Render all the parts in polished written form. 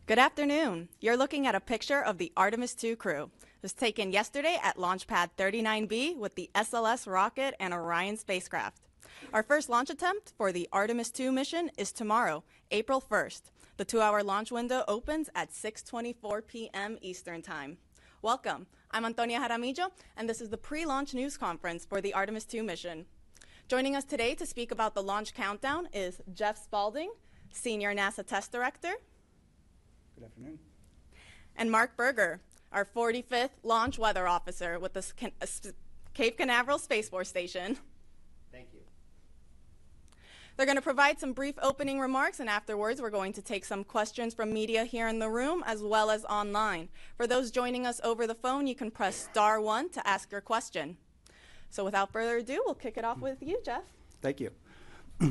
Good afternoon. You're looking at a picture of the Artemis II crew. It was taken yesterday at Launch Pad 39B with the SLS rocket and Orion spacecraft. Our first launch attempt for the Artemis II mission is tomorrow, April 1st. The 2-hour launch window opens at 6:24 p.m. Eastern Time. Welcome. I'm Antonia Jaramillo, and this is the pre-launch news conference for the Artemis II mission. Joining us today to speak about the launch countdown is Jeff Spaulding, Senior NASA Test Director. Good afternoon. And Mark Berger, our 45th Launch Weather Officer with the Cape Canaveral Space Force Station. Thank you. They're going to provide some brief opening remarks, and afterwards we're going to take some questions from media here in the room as well as online. For those joining us over the phone, you can press *1 to ask your question. So without further ado, we'll kick it off with you, Jeff. Thank you.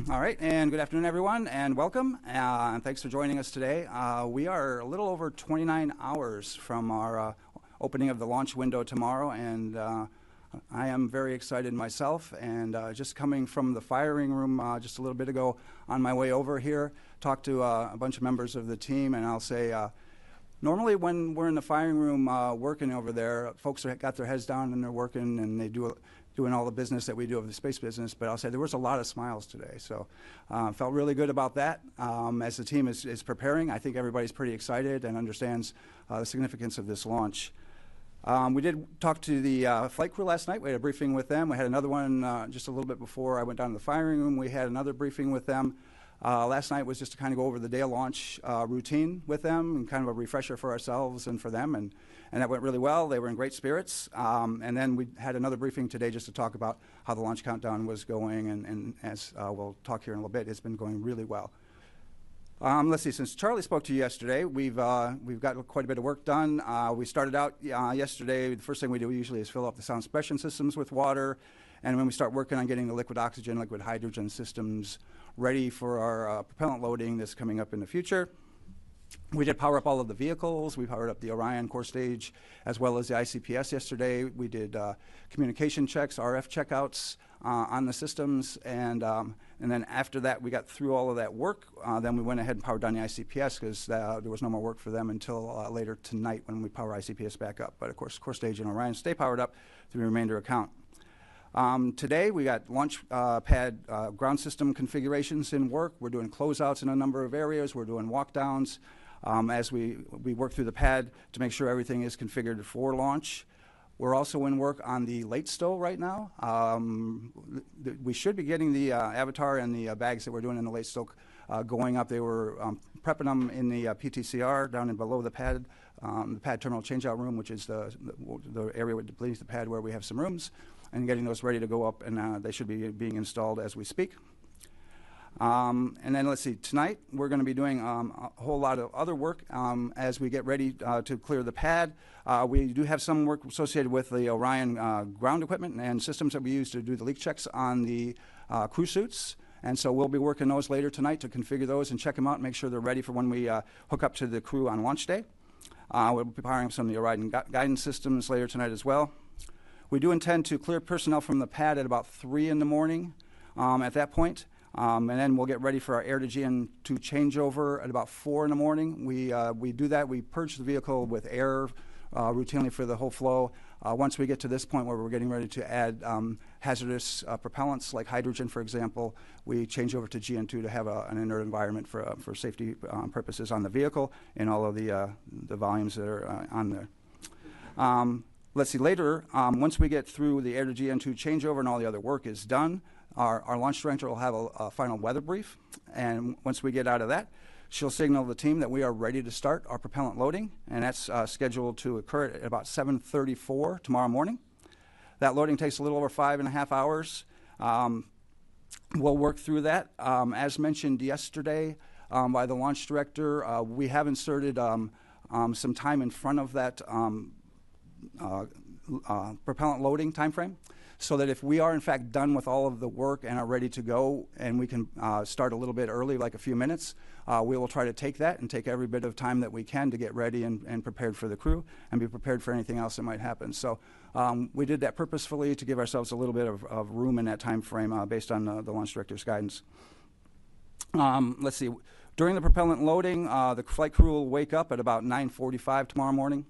All right, and good afternoon, everyone, and welcome, and thanks for joining us today. We are a little over 29 hours from our opening of the launch window tomorrow, and I am very excited myself, and just coming from the firing room just a little bit ago on my way over here, talked to a bunch of members of the team, and I'll say, normally when we're in the firing room working over there, folks got their heads down and they're working, and they doing all the business that we do of the space business, but I'll say there was a lot of smiles today, so felt really good about that. As the team is preparing, I think everybody's pretty excited and understands the significance of this launch. We did talk to the flight crew last night. We had a briefing with them. We had another one just a little bit before I went down to the firing room. We had another briefing with them. Last night was just to kind of go over the day of launch routine with them and kind of a refresher for ourselves and for them, and that went really well. They were in great spirits. And then we had another briefing today just to talk about how the launch countdown was going, and as we'll talk here in a little bit, it's been going really well. Let's see, since Charlie spoke to you yesterday, we've got quite a bit of work done. We started out yesterday, the first thing we do usually is fill up the sound suppression systems with water, and when we start working on getting the liquid oxygen, liquid hydrogen systems ready for our propellant loading that's coming up in the future. We did power up all of the vehicles. We powered up the Orion core stage as well as the ICPS yesterday. We did communication checks, RF checkouts on the systems, and then after that we got through all of that work. Then we went ahead and powered down the ICPS because there was no more work for them until later tonight when we power ICPS back up. But of course, core stage and Orion stay powered up through the remainder account. Today we got launch pad ground system configurations in work. We're doing closeouts in a number of areas. We're doing walk downs as we work through the pad to make sure everything is configured for launch. We're also in work on the late stow right now. We should be getting the Avatar and the bags that we're doing in the late stow going up. They were prepping them in the PTCR down in below the pad terminal changeout room, which is the area beneath the pad where we have some rooms, and getting those ready to go up, and they should be being installed as we speak. And then let's see, tonight we're going to be doing a whole lot of other work as we get ready to clear the pad. We do have some work associated with the Orion ground equipment and systems that we use to do the leak checks on the crew suits. And so we'll be working those later tonight to configure those and check them out and make sure they're ready for when we hook up to the crew on launch day. We'll be powering some of the Orion guidance systems later tonight as well. We do intend to clear personnel from the pad at about 3 in the morning at that point. And then we'll get ready for our air-to-GN2 changeover at about 4 in the morning. We do that. We purge the vehicle with air routinely for the whole flow. Once we get to this point where we're getting ready to add hazardous propellants like hydrogen, for example, we change over to GN2 to have an inert environment for safety purposes on the vehicle and all of the volumes that are on there. Let's see, later, once we get through the air-to-GN2 changeover and all the other work is done, our launch director will have a final weather brief, and once we get out of that, she'll signal the team that we are ready to start our propellant loading, and that's scheduled to occur at about 7:34 tomorrow morning. That loading takes a little over 5.5 hours. We'll work through that. As mentioned yesterday by the launch director, we have inserted some time in front of that propellant loading time frame, so that if we are in fact done with all of the work and are ready to go and we can start a little bit early, like a few minutes, we will try to take that and take every bit of time that we can to get ready and prepared for the crew and be prepared for anything else that might happen. So we did that purposefully to give ourselves a little bit of room in that time frame based on the launch director's guidance. Let's see. During the propellant loading, the flight crew will wake up at about 9:45 tomorrow morning.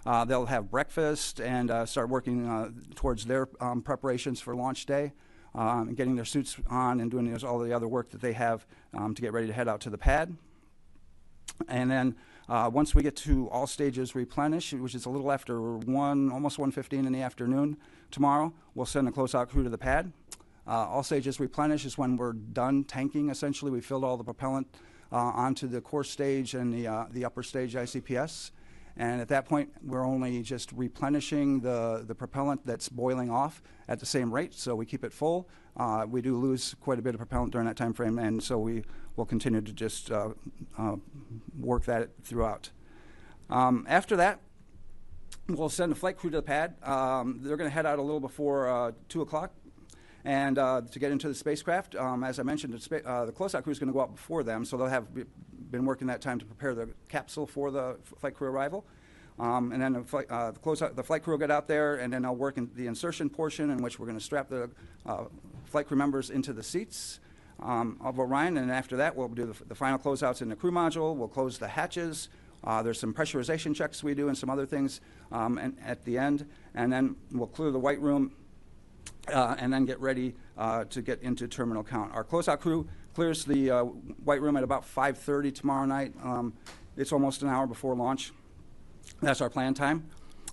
They'll have breakfast and start working towards their preparations for launch day, and getting their suits on and doing all the other work that they have to get ready to head out to the pad. And then once we get to all stages replenish, which is a little after almost 1:15 in the afternoon tomorrow, we'll send a closeout crew to the pad. All stages replenish is when we're done tanking, essentially. We filled all the propellant onto the core stage and the upper stage ICPS. And at that point, we're only just replenishing the propellant that's boiling off at the same rate, so we keep it full. We do lose quite a bit of propellant during that time frame, and so we will continue to just work that throughout. After that, we'll send the flight crew to the pad. They're going to head out a little before 2 o'clock. And to get into the spacecraft, as I mentioned, the closeout crew is going to go out before them, so they'll have been working that time to prepare the capsule for the flight crew arrival. And then the flight crew will get out there, and then they'll work in the insertion portion, in which we're going to strap the flight crew members into the seats of Orion. And after that, we'll do the final closeouts in the crew module. We'll close the hatches. There's some pressurization checks we do and some other things at the end. And then we'll clear the white room. And then get ready to get into terminal count. Our closeout crew clears the white room at about 5:30 tomorrow night. It's almost an hour before launch. That's our plan time.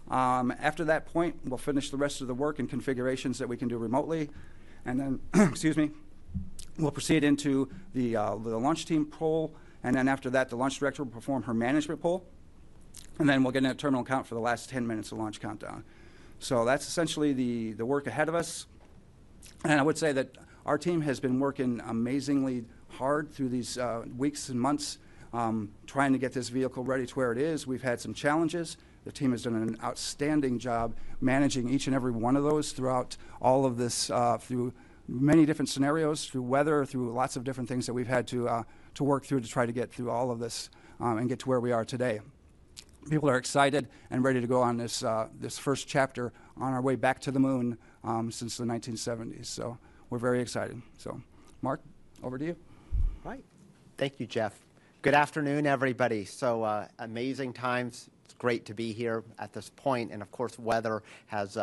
After that point, we'll finish the rest of the work and configurations that we can do remotely. And then, excuse me, we'll proceed into the launch team poll. And then after that, the launch director will perform her management poll. And then we'll get into terminal count for the last 10 minutes of launch countdown. So that's essentially the work ahead of us. And I would say that our team has been working amazingly hard through these weeks and months trying to get this vehicle ready to where it is. We've had some challenges. The team has done an outstanding job managing each and every one of those throughout all of this, through many different scenarios, through weather, through lots of different things that we've had to work through to try to get through all of this and get to where we are today. People are excited and ready to go on this first chapter on our way back to the moon since the 1970s. So we're very excited. So, Mark, over to you. Right. Thank you, Jeff. Good afternoon, everybody. So amazing times. It's great to be here at this point. And, of course, weather has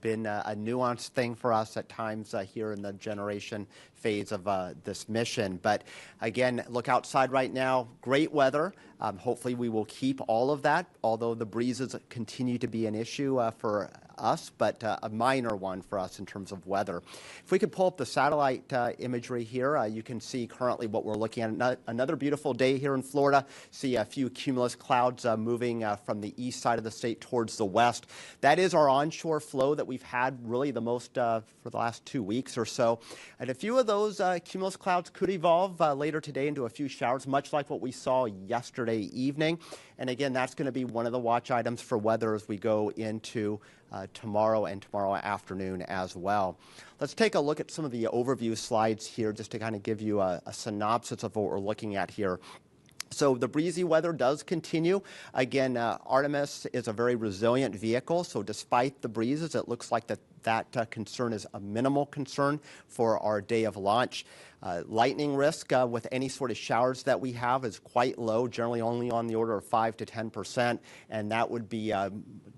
been a nuanced thing for us at times here in the generation phase of this mission. But again, look outside right now, great weather. Hopefully we will keep all of that, although the breezes continue to be an issue for us, but a minor one for us in terms of weather. If we could pull up the satellite imagery here, you can see currently what we're looking at. Another beautiful day here in Florida. See a few cumulus clouds moving from the east side of the state towards the west. That is our onshore flow that we've had really the most for the last 2 weeks or so. And a few of those cumulus clouds could evolve later today into a few showers, much like what we saw yesterday evening. And again, that's going to be one of the watch items for weather as we go into tomorrow and tomorrow afternoon as well. Let's take a look at some of the overview slides here just to kind of give you a synopsis of what we're looking at here. So the breezy weather does continue. Again, Artemis is a very resilient vehicle, so despite the breezes, it looks like that concern is a minimal concern for our day of launch. Lightning risk with any sort of showers that we have is quite low, generally only on the order of 5 to 10%, and that would be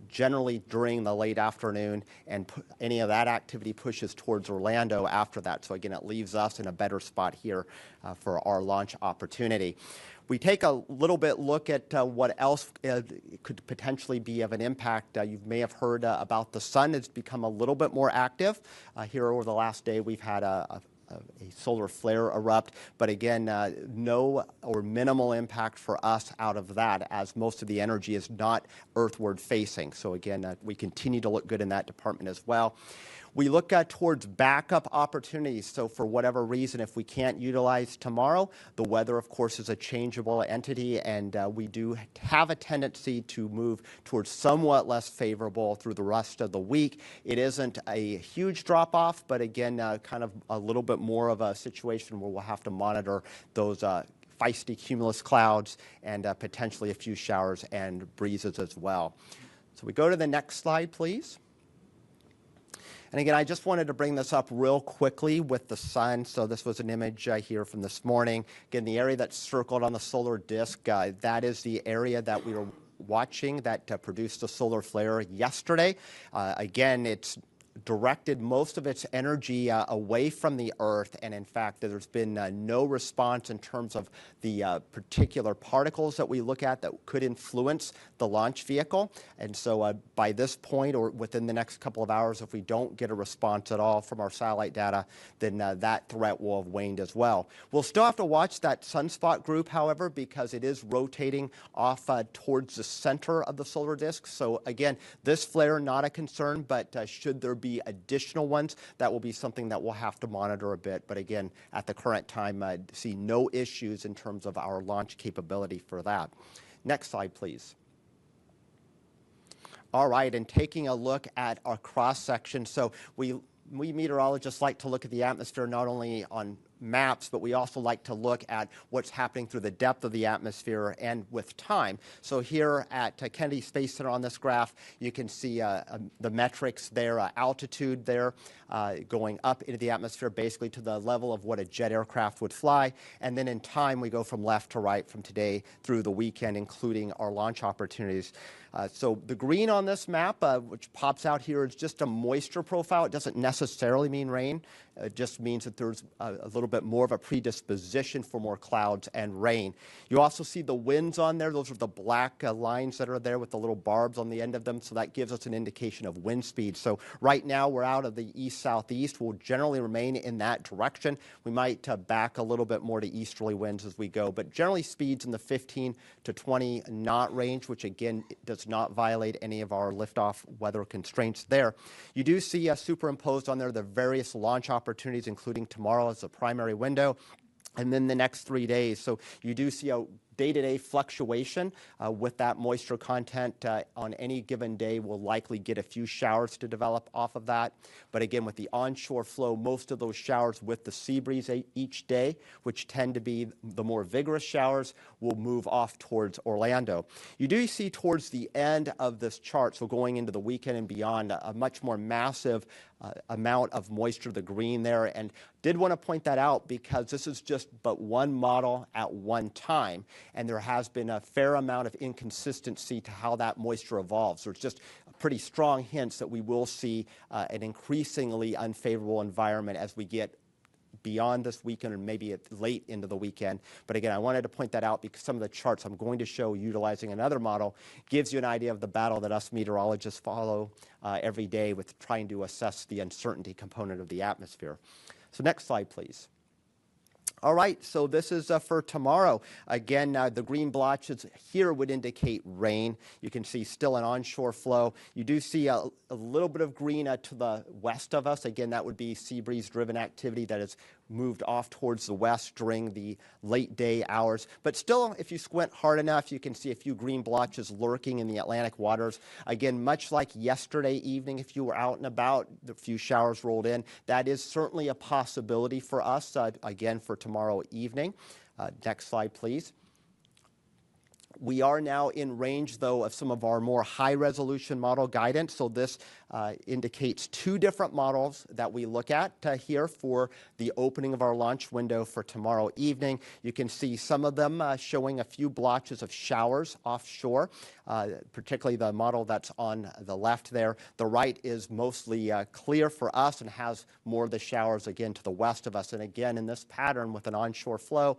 generally during the late afternoon, and any of that activity pushes towards Orlando after that. So again, it leaves us in a better spot here for our launch opportunity. We take a little bit look at what else could potentially be of an impact. You may have heard about the sun has become a little bit more active. Here over the last day, we've had a solar flare erupt, but again, no or minimal impact for us out of that, as most of the energy is not earthward facing. So again, we continue to look good in that department as well. We look towards backup opportunities. So for whatever reason, if we can't utilize tomorrow, the weather, of course, is a changeable entity, and we do have a tendency to move towards somewhat less favorable through the rest of the week. It isn't a huge drop-off, but again, kind of a little bit more of a situation where we'll have to monitor those feisty cumulus clouds and potentially a few showers and breezes as well. So we go to the next slide, please. And again, I just wanted to bring this up real quickly with the sun. So this was an image here from this morning. Again, the area that's circled on the solar disk, that is the area that we were watching that produced a solar flare yesterday. Again, it's directed most of its energy away from the Earth, and in fact there's been no response in terms of the particular particles that we look at that could influence the launch vehicle. And so by this point, or within the next couple of hours, if we don't get a response at all from our satellite data, then that threat will have waned as well. We'll still have to watch that sunspot group, however, because it is rotating off towards the center of the solar disk. So again, this flare not a concern, but should there be additional ones, that will be something that we'll have to monitor a bit. But again, at the current time, I see no issues in terms of our launch capability for that. Next slide, please. All right, and taking a look at our cross-section. So we meteorologists like to look at the atmosphere not only on maps, but we also like to look at what's happening through the depth of the atmosphere and with time. So here at Kennedy Space Center on this graph, you can see the metrics there, altitude there, going up into the atmosphere basically to the level of what a jet aircraft would fly. And then in time, we go from left to right from today through the weekend, including our launch opportunities. So the green on this map, which pops out here, is just a moisture profile. It doesn't necessarily mean rain. It just means that there's a little bit more of a predisposition for more clouds and rain. You also see the winds on there. Those are the black lines that are there with the little barbs on the end of them. So that gives us an indication of wind speed. So right now we're out of the east-southeast. We'll generally remain in that direction. We might back a little bit more to easterly winds as we go, but generally speeds in the 15 to 20 knot range, which again does not violate any of our liftoff weather constraints there. You do see superimposed on there the various launch opportunities, including tomorrow as the primary window, and then the next 3 days. So you do see a day-to-day fluctuation with that moisture content. On any given day, we'll likely get a few showers to develop off of that. But again, with the onshore flow, most of those showers with the sea breeze each day, which tend to be the more vigorous showers, will move off towards Orlando. You do see towards the end of this chart, so going into the weekend and beyond, a much more massive amount of moisture, the green there. And did want to point that out because this is just but one model at one time. And there has been a fair amount of inconsistency to how that moisture evolves. There's just pretty strong hints that we will see an increasingly unfavorable environment as we get beyond this weekend or maybe late into the weekend. But again, I wanted to point that out because some of the charts I'm going to show utilizing another model gives you an idea of the battle that us meteorologists follow every day with trying to assess the uncertainty component of the atmosphere. So next slide, please. All right, so this is for tomorrow. Again, the green blotches here would indicate rain. You can see still an onshore flow. You do see a little bit of green to the west of us. Again, that would be sea breeze-driven activity that has moved off towards the west during the late day hours. But still, if you squint hard enough, you can see a few green blotches lurking in the Atlantic waters. Again, much like yesterday evening, if you were out and about, a few showers rolled in. That is certainly a possibility for us, again, for tomorrow evening. Next slide, please. We are now in range, though, of some of our more high-resolution model guidance. So this indicates two different models that we look at here for the opening of our launch window for tomorrow evening. You can see some of them showing a few blotches of showers offshore, particularly the model that's on the left there. The right is mostly clear for us and has more of the showers, again, to the west of us. And again, in this pattern with an onshore flow,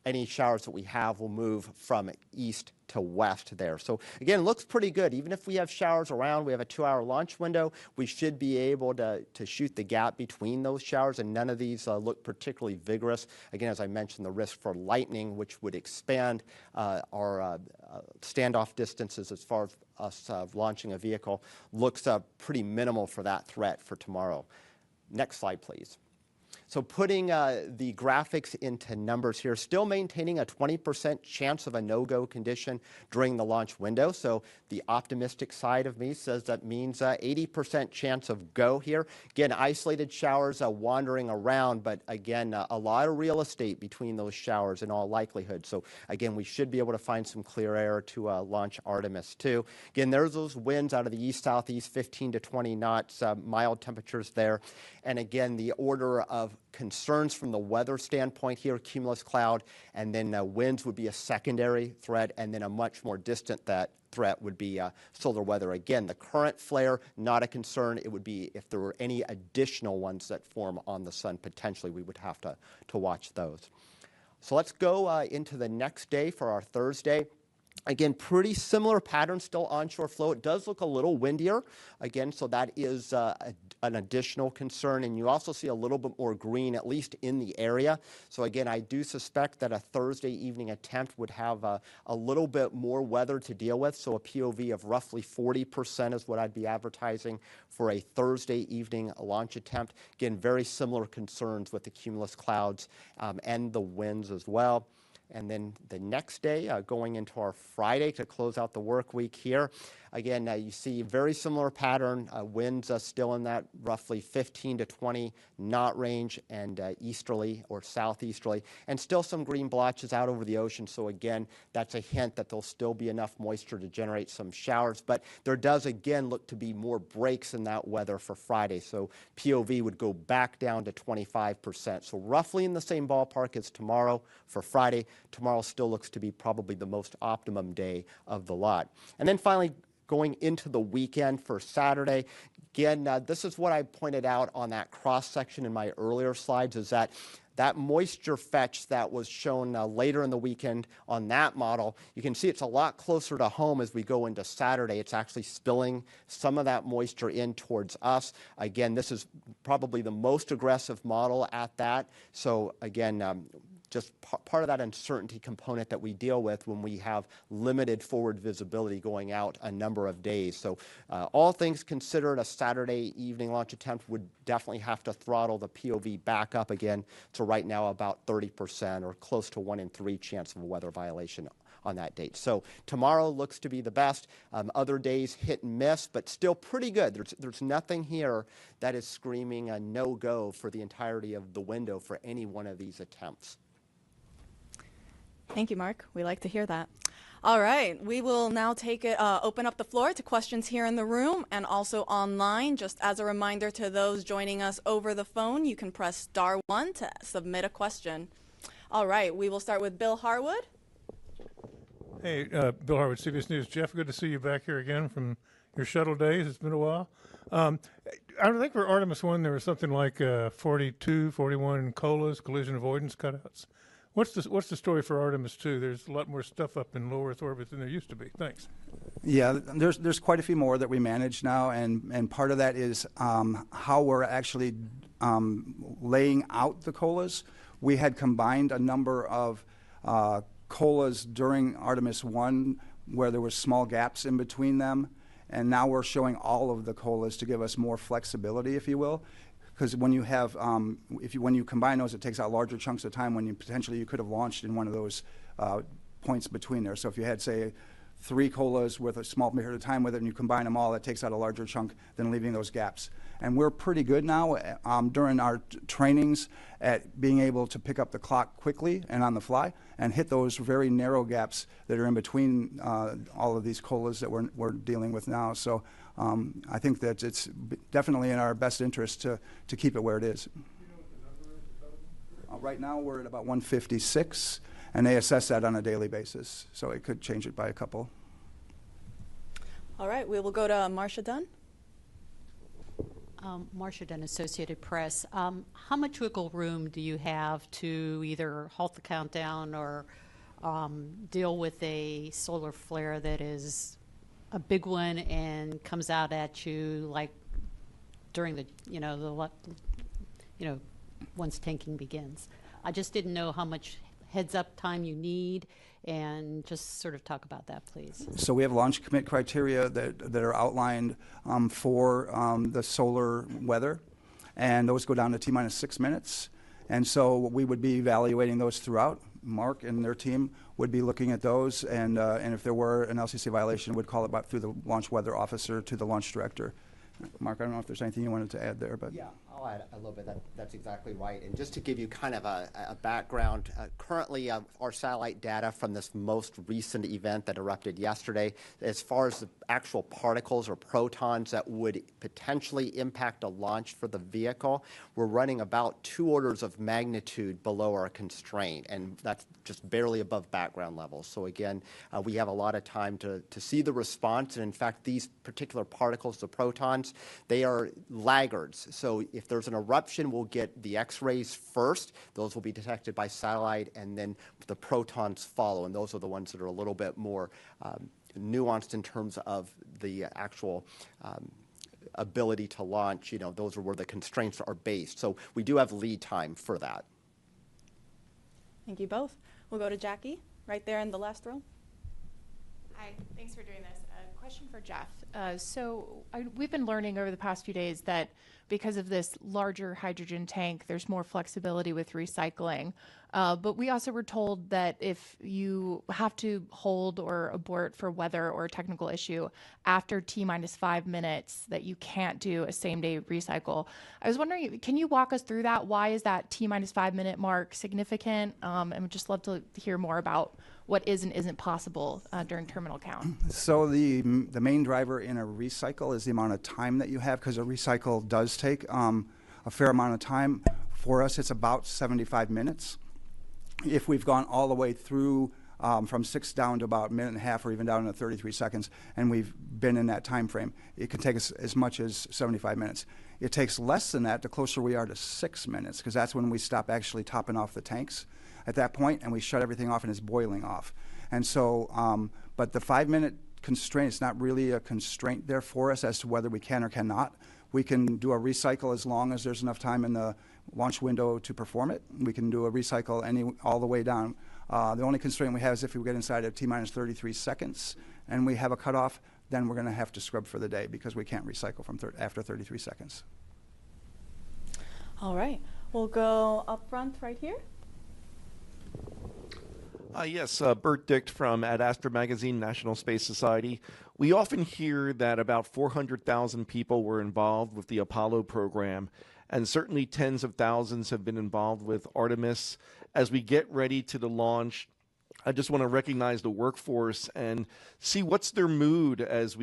any showers that we have will move from east to west there. So again, it looks pretty good. Even if we have showers around, we have a 2-hour launch window, we should be able to shoot the gap between those showers, and none of these look particularly vigorous. Again, as I mentioned, the risk for lightning, which would expand our standoff distances as far as us launching a vehicle, looks pretty minimal for that threat for tomorrow. Next slide, please. So putting the graphics into numbers here, still maintaining a 20% chance of a no-go condition during the launch window. So the optimistic side of me says that means 80% chance of go here. Again, isolated showers wandering around, but again, a lot of real estate between those showers in all likelihood. So again, we should be able to find some clear air to launch Artemis II. Again, there's those winds out of the east-southeast, 15 to 20 knots, mild temperatures there. And again, the order of concerns from the weather standpoint here, cumulus cloud, and then winds would be a secondary threat, and then a much more distant threat would be solar weather. Again, the current flare, not a concern. It would be if there were any additional ones that form on the sun, potentially we would have to watch those. So let's go into the next day for our Thursday. Again, pretty similar pattern, still onshore flow. It does look a little windier, again, so that is an additional concern. And you also see a little bit more green, at least in the area. So again, I do suspect that a Thursday evening attempt would have a little bit more weather to deal with. So a POV of roughly 40% is what I'd be advertising for a Thursday evening launch attempt. Again, very similar concerns with the cumulus clouds and the winds as well. And then the next day, going into our Friday to close out the work week here, again, you see very similar pattern. Winds still in that roughly 15 to 20 knot range, and easterly or southeasterly, and still some green blotches out over the ocean. So again, that's a hint that there'll still be enough moisture to generate some showers. But there does again look to be more breaks in that weather for Friday. So POV would go back down to 25%. So roughly in the same ballpark as tomorrow for Friday. Tomorrow still looks to be probably the most optimum day of the lot. And then finally, going into the weekend for Saturday, again, this is what I pointed out on that cross-section in my earlier slides, is that moisture fetch that was shown later in the weekend on that model, you can see it's a lot closer to home as we go into Saturday. It's actually spilling some of that moisture in towards us. Again, this is probably the most aggressive model at that. So again, just part of that uncertainty component that we deal with when we have limited forward visibility going out a number of days. So all things considered, a Saturday evening launch attempt would definitely have to throttle the POV back up again to right now about 30% or close to 1 in 3 chance of a weather violation on that date. So tomorrow looks to be the best. Other days hit and miss, but still pretty good. There's nothing here that is screaming a no-go for the entirety of the window for any one of these attempts. Thank you, Mark. We like to hear that. All right, we will now open up the floor to questions here in the room and also online. Just as a reminder to those joining us over the phone, you can press *1 to submit a question. All right, we will start with Bill Harwood. Hey, Bill Harwood, CBS News. Jeff, good to see you back here again from your shuttle days. It's been a while. I think for Artemis I, there was something like 42, 41 COLAs, collision avoidance cutouts. What's the story for Artemis II? There's a lot more stuff up in low Earth orbit than there used to be. Thanks. Yeah, there's quite a few more that we manage now, and part of that is how we're actually laying out the COLAs. We had combined a number of COLAs during Artemis I where there were small gaps in between them, and now we're showing all of the COLAs to give us more flexibility, if you will. Because when you have, when you combine those, it takes out larger chunks of time when you could have launched in one of those points between there. So if you had, say, 3 COLAs with a small period of time with it, and you combine them all, it takes out a larger chunk than leaving those gaps. And we're pretty good now during our trainings at being able to pick up the clock quickly and on the fly and hit those very narrow gaps that are in between all of these COLAs that we're dealing with now. So I think that it's definitely in our best interest to keep it where it is. Right now we're at about 156, and they assess that on a daily basis, so it could change it by a couple. All right, we will go to Marcia Dunn. Marcia Dunn, Associated Press. How much wiggle room do you have to either halt the countdown or deal with a solar flare that is a big one and comes out at you like during the once tanking begins? I just didn't know how much heads up time you need, and just sort of talk about that, please. So we have launch commit criteria that are outlined for the solar weather, and those go down to T-minus 6 minutes. And so we would be evaluating those throughout. Mark and their team would be looking at those, and if there were an LCC violation, would call it back through the launch weather officer to the launch director. Mark, I don't know if there's anything you wanted to add there, but yeah, I'll add a little bit. That's exactly right. And just to give you kind of a background, currently our satellite data from this most recent event that erupted yesterday, as far as the actual particles or protons that would potentially impact a launch for the vehicle, we're running about 2 orders of magnitude below our constraint, and that's just barely above background levels. So again, we have a lot of time to see the response, and in fact, these particular particles, the protons, they are laggards. So if there's an eruption, we'll get the X-rays first. Those will be detected by satellite, and then the protons follow, and those are the ones that are a little bit more nuanced in terms of the actual ability to launch. You know, those are where the constraints are based. So we do have lead time for that. Thank you both. We'll go to Jackie, right there in the last row. Hi, thanks for doing this. Question for Jeff. We've been learning over the past few days that because of this larger hydrogen tank, there's more flexibility with recycling. But we also were told that if you have to hold or abort for weather or technical issue after T-5 minutes, that you can't do a same-day recycle. I was wondering, can you walk us through that? Why is that T-5 minute mark significant? And we'd just love to hear more about what is and isn't possible during terminal count. So the main driver in a recycle is the amount of time that you have, because a recycle does take a fair amount of time. For us, it's about 75 minutes. If we've gone all the way through from 6 down to about a minute and a half, or even down to 33 seconds, and we've been in that time frame, it can take us as much as 75 minutes. It takes less than that the closer we are to 6 minutes, because that's when we stop actually topping off the tanks at that point, and we shut everything off and it's boiling off. And so, but the 5-minute constraint is not really a constraint there for us as to whether we can or cannot. We can do a recycle as long as there's enough time in the launch window to perform it. We can do a recycle all the way down. The only constraint we have is if we get inside of T-33 seconds and we have a cutoff, then we're going to have to scrub for the day, because we can't recycle from after 33 seconds. All right, we'll go up front right here. Yes, Bert Dicht from Ad Astra Magazine, National Space Society. We often hear that about 400,000 people were involved with the Apollo program, and certainly tens of thousands have been involved with Artemis. As we get ready to the launch, I just want to recognize the workforce and see what's their mood as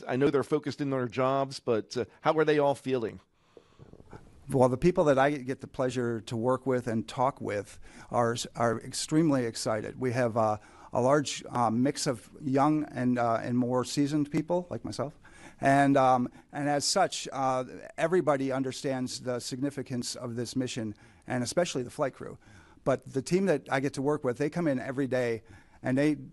I know they're focused in their jobs, but how are they all feeling? Well, the people that I get the pleasure to work with and talk with are extremely excited. We have a large mix of young and more seasoned people like myself, and as such, everybody understands the significance of this mission, and especially the flight crew. But the team that I get to work with, they come in every day, and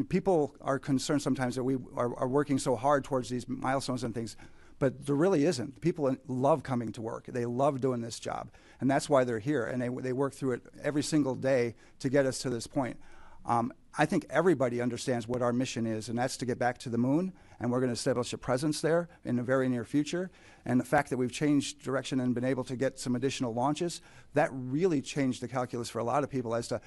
people are concerned sometimes that we are working so hard towards these milestones and things. But there really isn't. People love coming to work. They love doing this job. And that's why they're here. And they work through it every single day to get us to this point. I think everybody understands what our mission is, and that's to get back to the moon. And we're going to establish a presence there in the very near future. And the fact that we've changed direction and been able to get some additional launches, that really changed the calculus for a lot of people as to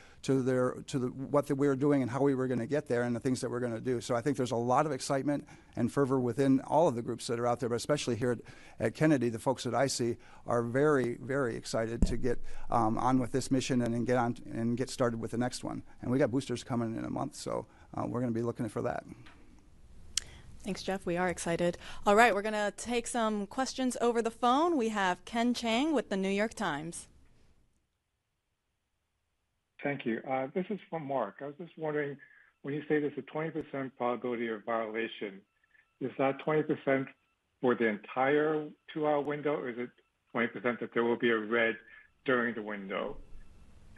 what we were doing and how we were going to get there and the things that we're going to do. So I think there's a lot of excitement and fervor within all of the groups that are out there, but especially here at Kennedy, the folks that I see are very, very excited to get on with this mission and get started with the next one. And we got boosters coming in a month, so we're going to be looking for that. Thanks, Jeff. We are excited. All right, we're going to take some questions over the phone. We have Ken Chang with the New York Times. Thank you. This is from Mark. I was just wondering, when you say there's a 20% probability of violation, is that 20% for the entire 2-hour window, or is it 20% that there will be a red during the window?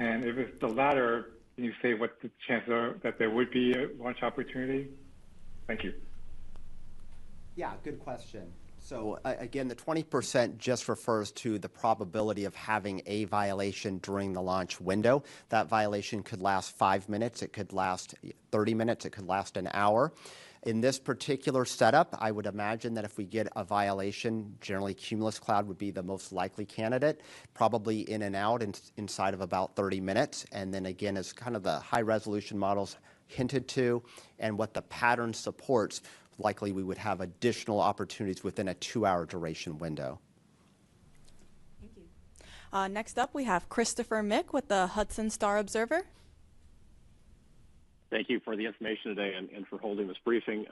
And if it's the latter, can you say what the chances are that there would be a launch opportunity? Thank you. Yeah, good question. So again, the 20% just refers to the probability of having a violation during the launch window. That violation could last 5 minutes, it could last 30 minutes, it could last an hour. In this particular setup, I would imagine that if we get a violation, generally cumulus cloud would be the most likely candidate, probably in and out inside of about 30 minutes. And then again, as kind of the high resolution models hinted to and what the pattern supports, likely we would have additional opportunities within a 2-hour duration window. Thank you. Next up, we have Christopher Mick with the Hudson Star Observer. Thank you for the information today and for holding this briefing.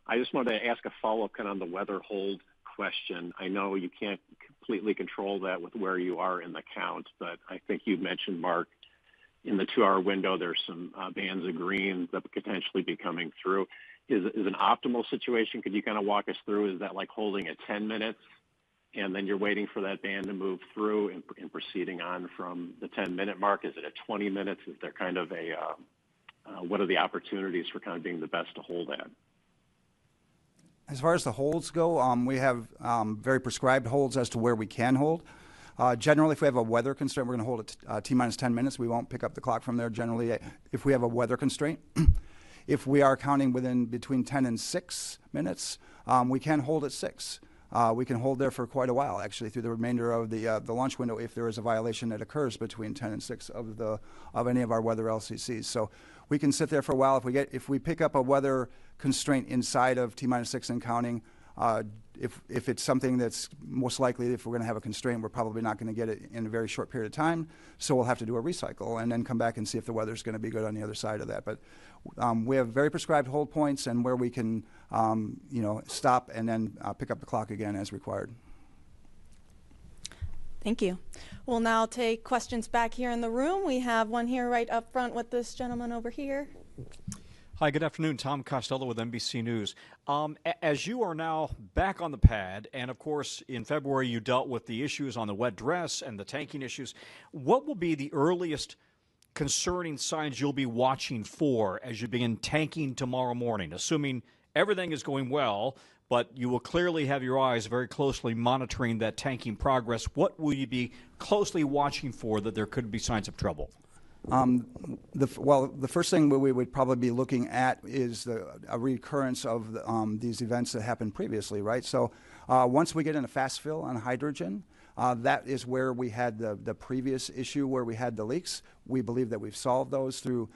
I just wanted to ask a follow-up kind of on the weather hold question. I know you can't completely control that with where you are in the count, but I think you mentioned, Mark, in the 2-hour window, there's some bands of green that could potentially be coming through. Is an optimal situation? Could you kind of walk us through? Is that like holding at 10 minutes and then you're waiting for that band to move through and proceeding on from the 10-minute mark? Is it at 20 minutes? Is there kind of a what are the opportunities for kind of being the best to hold at? As far as the holds go, we have very prescribed holds as to where we can hold. Generally, if we have a weather constraint, we're going to hold it T-minus 10 minutes. We won't pick up the clock from there generally if we have a weather constraint. If we are counting between 10 and 6 minutes, we can hold at 6. We can hold there for quite a while, actually, through the remainder of the launch window if there is a violation that occurs between 10 and 6 of any of our weather LCCs. So we can sit there for a while. If we pick up a weather constraint inside of T-minus 6 and counting, if it's something that's most likely, if we're going to have a constraint, we're probably not going to get it in a very short period of time. So we'll have to do a recycle and then come back and see if the weather's going to be good on the other side of that. But we have very prescribed hold points and where we can, stop and then pick up the clock again as required. Thank you. We'll now take questions back here in the room. We have one here right up front with this gentleman over here. Hi, good afternoon. Tom Costello with NBC News. As you are now back on the pad, and of course in February you dealt with the issues on the wet dress and the tanking issues, what will be the earliest concerning signs you'll be watching for as you begin tanking tomorrow morning, assuming everything is going well, but you will clearly have your eyes very closely monitoring that tanking progress. What will you be closely watching for that there could be signs of trouble? The first thing we would probably be looking at is a recurrence of these events that happened previously, right? So once we get in a fast fill on hydrogen, that is where we had the previous issue where we had the leaks. We believe that we've solved those through,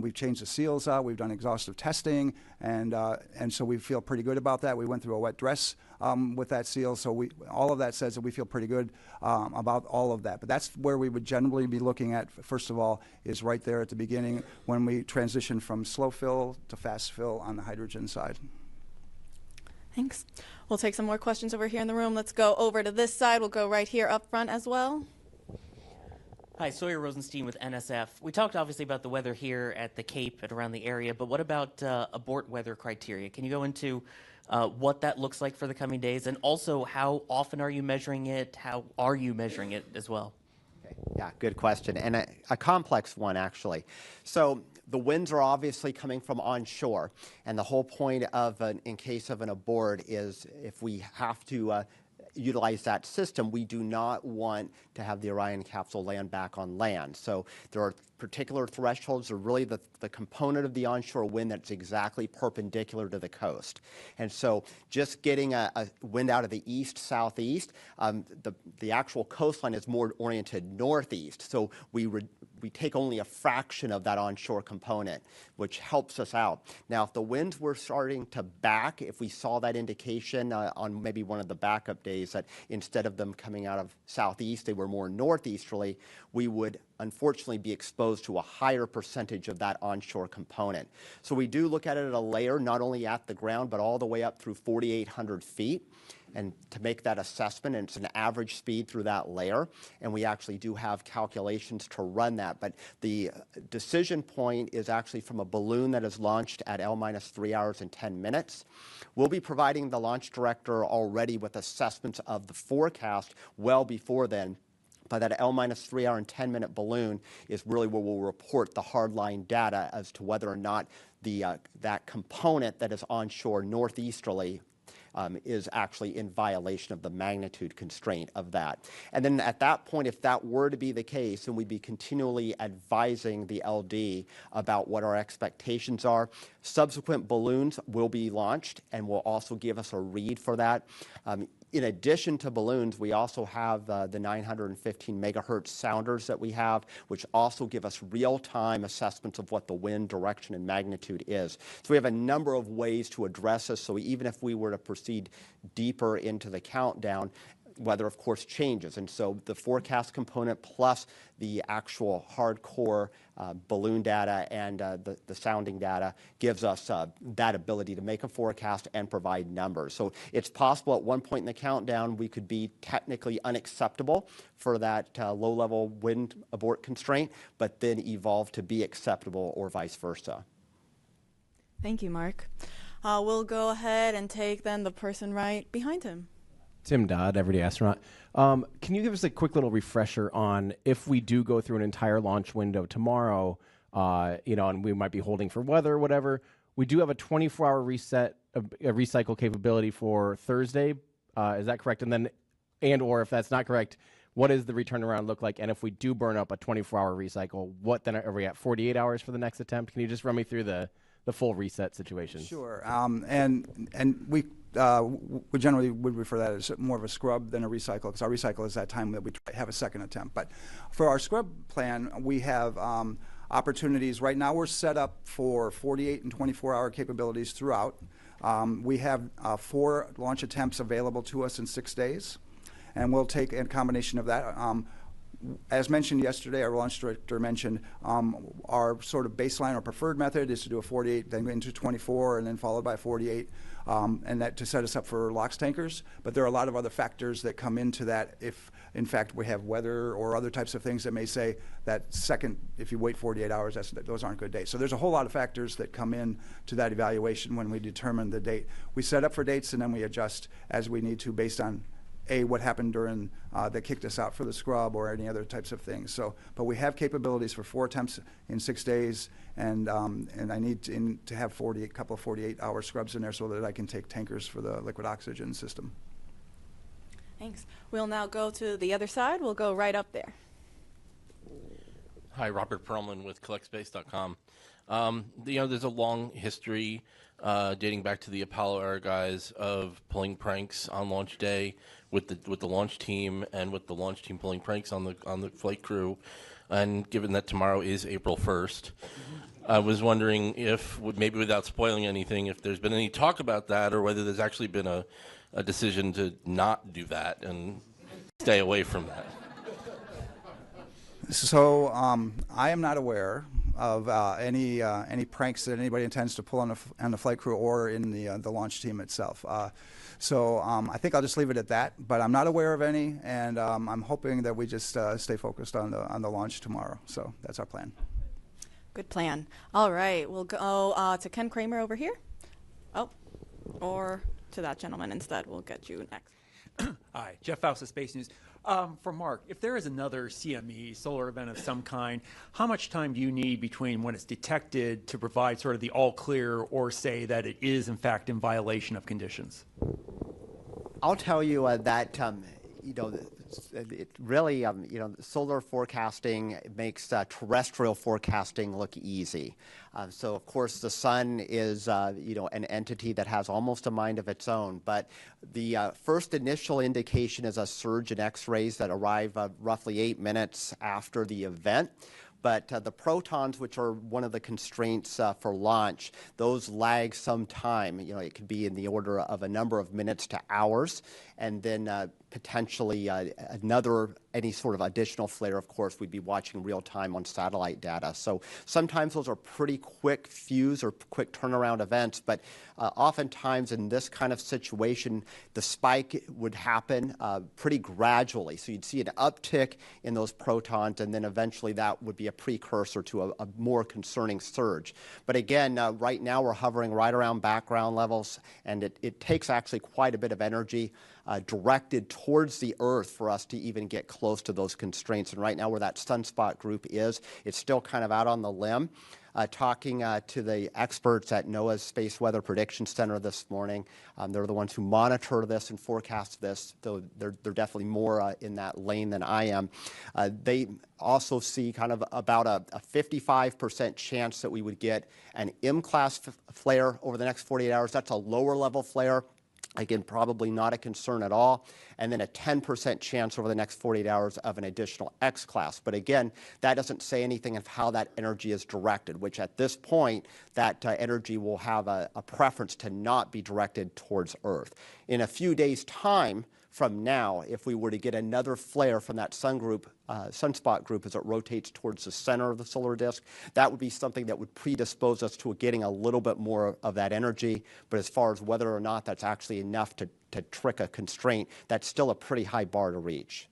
we've changed the seals out, we've done exhaustive testing, and so we feel pretty good about that. We went through a wet dress with that seal, so all of that says that we feel pretty good about all of that. But that's where we would generally be looking at, first of all, is right there at the beginning when we transition from slow fill to fast fill on the hydrogen side. Thanks. We'll take some more questions over here in the room. Let's go over to this side. We'll go right here up front as well. Hi, Sawyer Rosenstein with NSF. We talked obviously about the weather here at the Cape and around the area, but what about abort weather criteria? Can you go into what that looks like for the coming days, and also how often are you measuring it? How are you measuring it as well? Okay. Yeah, good question, and a complex one, actually. So the winds are obviously coming from onshore, and the whole point of in case of an abort is if we have to utilize that system, we do not want to have the Orion capsule land back on land. So there are particular thresholds. They're really the component of the onshore wind that's exactly perpendicular to the coast. And so just getting a wind out of the east-southeast, the actual coastline is more oriented northeast. So we take only a fraction of that onshore component, which helps us out. Now, if the winds were starting to back, if we saw that indication on maybe one of the backup days that instead of them coming out of southeast, they were more northeasterly, we would unfortunately be exposed to a higher percentage of that onshore component. So we do look at it at a layer, not only at the ground, but all the way up through 4,800 feet. And to make that assessment, and it's an average speed through that layer, and we actually do have calculations to run that. But the decision point is actually from a balloon that is launched at L- 3 hours and 10 minutes. We'll be providing the launch director already with assessments of the forecast well before then. But that L- 3 hour and 10 minute balloon is really where we'll report the hardline data as to whether or not that component that is onshore northeasterly is actually in violation of the magnitude constraint of that. And then at that point, if that were to be the case, then we'd be continually advising the LD about what our expectations are. Subsequent balloons will be launched and will also give us a read for that. In addition to balloons, we also have the 915 megahertz sounders that we have, which also give us real-time assessments of what the wind direction and magnitude is. So we have a number of ways to address this. So even if we were to proceed deeper into the countdown, weather, of course, changes. And so the forecast component plus the actual hardcore balloon data and the sounding data gives us that ability to make a forecast and provide numbers. So it's possible at one point in the countdown we could be technically unacceptable for that low-level wind abort constraint, but then evolve to be acceptable or vice versa. Thank you, Mark. We'll go ahead and take then the person right behind him. Tim Dodd, Everyday Astronaut. Can you give us a quick little refresher on if we do go through an entire launch window tomorrow, and we might be holding for weather or whatever, we do have a 24-hour reset, recycle capability for Thursday. Is that correct? And/or if that's not correct, what does the return around look like? And if we do burn up a 24-hour recycle, what then are we at 48 hours for the next attempt? Can you just run me through the full reset situation? Sure. And we generally would refer that as more of a scrub than a recycle, because our recycle is that time that we have a second attempt. But for our scrub plan, we have opportunities. Right now we're set up for 48 and 24-hour capabilities throughout. We have 4 launch attempts available to us in 6 days, and we'll take a combination of that. As mentioned yesterday, our launch director mentioned our sort of baseline or preferred method is to do a 48, then into 24, and then followed by 48, and that to set us up for LOX tankers. But there are a lot of other factors that come into that if, in fact, we have weather or other types of things that may say that second, if you wait 48 hours, those aren't good days. So there's a whole lot of factors that come in to that evaluation when we determine the date. We set up for dates, and then we adjust as we need to based on what happened during that kicked us out for the scrub or any other types of things. So, but we have capabilities for 4 attempts in 6 days, and I need to have a couple of 48-hour scrubs in there so that I can take tankers for the liquid oxygen system. Thanks. We'll now go to the other side. We'll go right up there. Hi, Robert Perlman with CollectSpace.com. There's a long history dating back to the Apollo era guys of pulling pranks on launch day with the launch team and with the launch team pulling pranks on the flight crew. And given that tomorrow is April 1st, I was wondering if, maybe without spoiling anything, if there's been any talk about that or whether there's actually been a decision to not do that and stay away from that. So I am not aware of any pranks that anybody intends to pull on the flight crew or in the launch team itself. So I think I'll just leave it at that. But I'm not aware of any, and I'm hoping that we just stay focused on the launch tomorrow. So that's our plan. Good plan. All right, we'll go to Ken Kramer over here. Oh, or to that gentleman instead. We'll get you next. Hi, Jeff Faust of Space News. For Mark, if there is another CME, solar event of some kind, how much time do you need between when it's detected to provide sort of the all clear or say that it is in fact in violation of conditions? I'll tell you that it really, solar forecasting makes terrestrial forecasting look easy. So, of course, the sun is, an entity that has almost a mind of its own. But the first initial indication is a surge in X-rays that arrive roughly 8 minutes after the event. But the protons, which are one of the constraints for launch, those lag some time. It could be in the order of a number of minutes to hours. And then potentially any sort of additional flare, of course, we'd be watching real time on satellite data. So sometimes those are pretty quick fuse or quick turnaround events, but oftentimes in this kind of situation, the spike would happen pretty gradually. So you'd see an uptick in those protons, and then eventually that would be a precursor to a more concerning surge. But again, right now we're hovering right around background levels, and it takes actually quite a bit of energy directed towards the Earth for us to even get close to those constraints. And right now where that sunspot group is, it's still kind of out on the limb. talking to the experts at NOAA's Space Weather Prediction Center this morning. They're the ones who monitor this and forecast this, though they're definitely more in that lane than I am. They also see kind of about a 55% chance that we would get an M-class flare over the next 48 hours. That's a lower level flare. Again, probably not a concern at all. And then a 10% chance over the next 48 hours of an additional X-class. But again, that doesn't say anything of how that energy is directed, which at this point, that energy will have a preference to not be directed towards Earth. In a few days' time from now, if we were to get another flare from that sunspot group as it rotates towards the center of the solar disk, that would be something that would predispose us to getting a little bit more of that energy. But as far as whether or not that's actually enough to trick a constraint, that's still a pretty high bar to reach.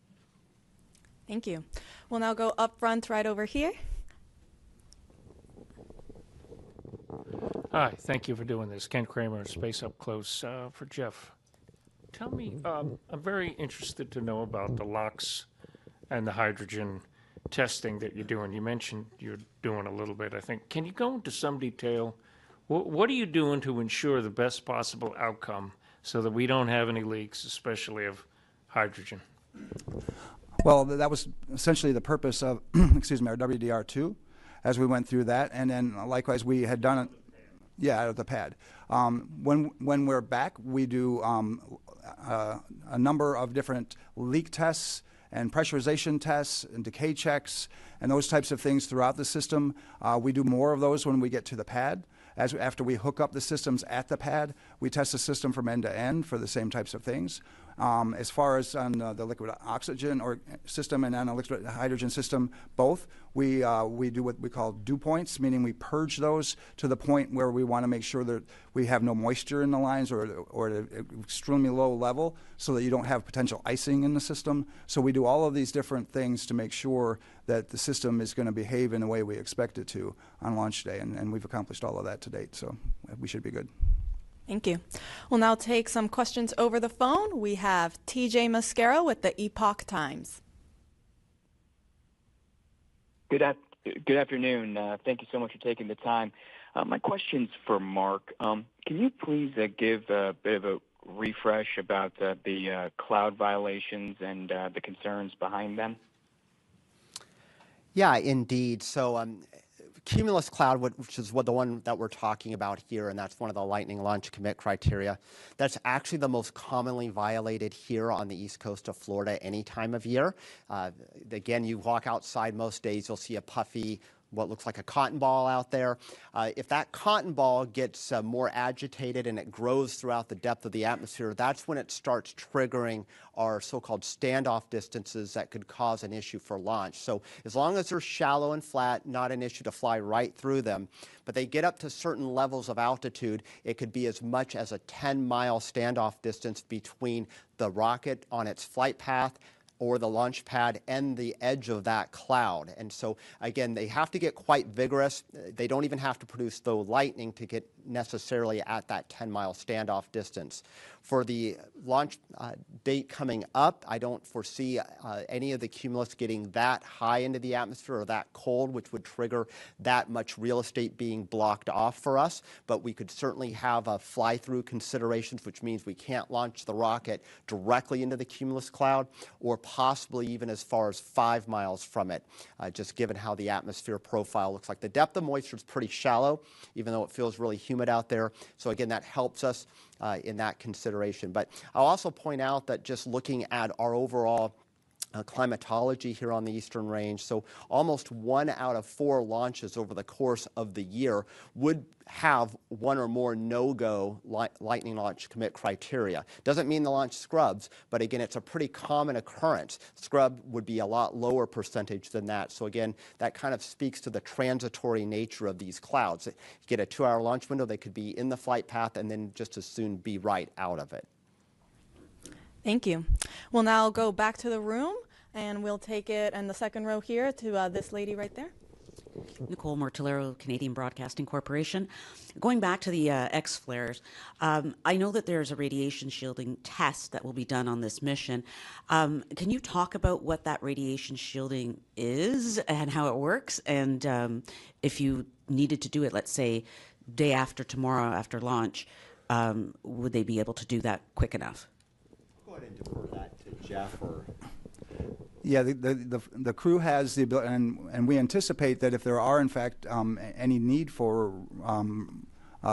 Thank you. We'll now go up front right over here. Hi, thank you for doing this. Ken Kramer, Space Up Close for Jeff. Tell me, I'm very interested to know about the LOX and the hydrogen testing that you're doing. You mentioned you're doing a little bit, I think. Can you go into some detail? What are you doing to ensure the best possible outcome so that we don't have any leaks, especially of hydrogen? Well, that was essentially the purpose of, excuse me, our WDR2 as we went through that. And then likewise, we had done it, yeah, out of the pad. When we're back, we do a number of different leak tests and pressurization tests and decay checks and those types of things throughout the system. We do more of those when we get to the pad. After we hook up the systems at the pad, we test the system from end to end for the same types of things. As far as on the liquid oxygen or system and on a liquid hydrogen system, both, we do what we call dew points, meaning we purge those to the point where we want to make sure that we have no moisture in the lines or at an extremely low level so that you don't have potential icing in the system. So we do all of these different things to make sure that the system is going to behave in the way we expect it to on launch day, and we've accomplished all of that to date, so we should be good. Thank you. We'll now take some questions over the phone. We have TJ Mascaro with the Epoch Times. Good afternoon. Thank you so much for taking the time. My question's for Mark. Can you please give a bit of a refresh about the cloud violations and the concerns behind them? Yeah, indeed. So Cumulus Cloud, which is the one that we're talking about here, and that's one of the Lightning Launch Commit criteria, that's actually the most commonly violated here on the east coast of Florida any time of year. Again, you walk outside most days, you'll see a puffy, what looks like a cotton ball out there. If that cotton ball gets more agitated and it grows throughout the depth of the atmosphere, that's when it starts triggering our so-called standoff distances that could cause an issue for launch. So as long as they're shallow and flat, not an issue to fly right through them. But they get up to certain levels of altitude, it could be as much as a 10-mile standoff distance between the rocket on its flight path or the launch pad and the edge of that cloud. And so, again, they have to get quite vigorous. They don't even have to produce, though, lightning to get necessarily at that 10-mile standoff distance. For the launch date coming up, I don't foresee any of the cumulus getting that high into the atmosphere or that cold, which would trigger that much real estate being blocked off for us. But we could certainly have fly-through considerations, which means we can't launch the rocket directly into the cumulus cloud or possibly even as far as 5 miles from it, just given how the atmosphere profile looks like. The depth of moisture is pretty shallow, even though it feels really humid out there. So again, that helps us in that consideration. But I'll also point out that just looking at our overall climatology here on the Eastern Range, so almost 1 out of 4 launches over the course of the year would have one or more no-go lightning launch commit criteria. Doesn't mean the launch scrubs, but again, it's a pretty common occurrence. Scrub would be a lot lower percentage than that. So again, that kind of speaks to the transitory nature of these clouds. You get a 2-hour launch window, they could be in the flight path and then just as soon be right out of it. Thank you. We'll now go back to the room, and we'll take it in the second row here to this lady right there. Nicole Mortillero, Canadian Broadcasting Corporation. Going back to the X-flares, I know that there's a radiation shielding test that will be done on this mission. Can you talk about what that radiation shielding is and how it works? And if you needed to do it, let's say, day after tomorrow after launch, would they be able to do that quick enough? Go ahead and defer that to Jeff or... Yeah, the crew has the ability, and we anticipate that if there are, in fact, any need for